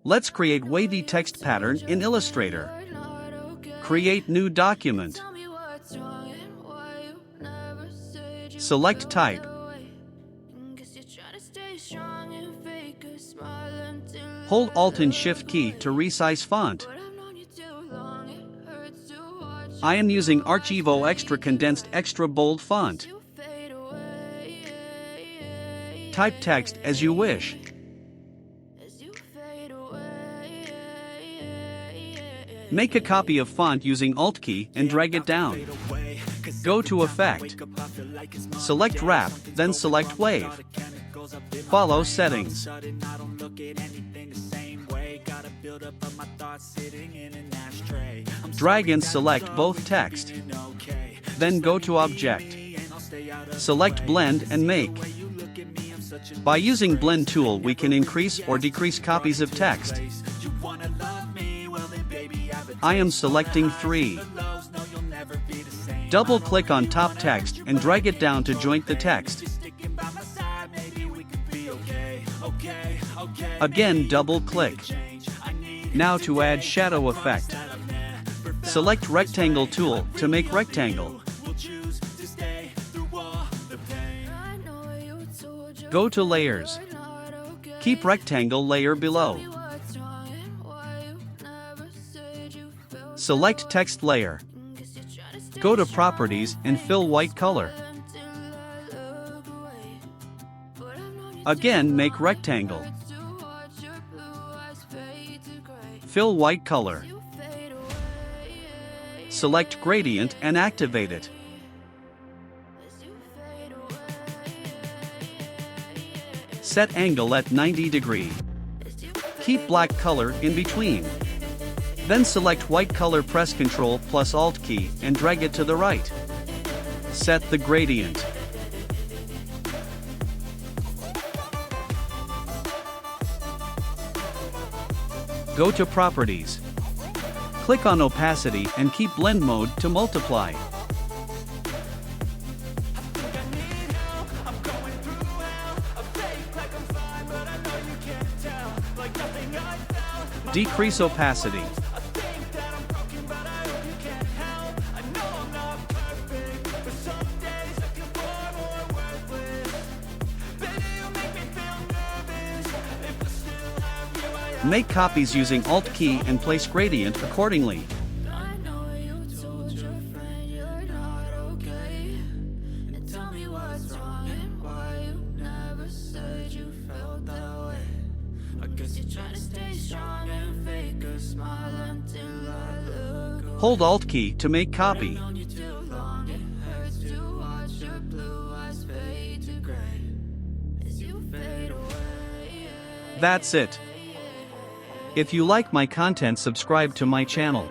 Let's create wavy text pattern in Illustrator. Create new document. Select type. Hold Alt and Shift key to resize font. I am using Archivo Extra Condensed Extra Bold font. Type text as you wish. Make a copy of font using Alt key and drag it down. Go to Effect. Select Wrap, then select Wave. Follow settings. Drag and select both text. Then go to Object. Select Blend and Make. By using Blend tool we can increase or decrease copies of text. I am selecting 3. Double-click on top text and drag it down to join the text. Again double-click. Now to add shadow effect. Select Rectangle tool to make rectangle. Go to Layers. Keep rectangle layer below. Select text layer. Go to Properties and fill white color. Again make rectangle. Fill white color. Select gradient and activate it. Set angle at 90 degree. Keep black color in between. Then select white color, press Ctrl plus Alt key and drag it to the right. Set the gradient. Go to Properties. Click on Opacity and keep Blend mode to multiply. Decrease opacity. Make copies using Alt key and place gradient accordingly. Hold Alt key to make copy. That's it. If you like my content, subscribe to my channel.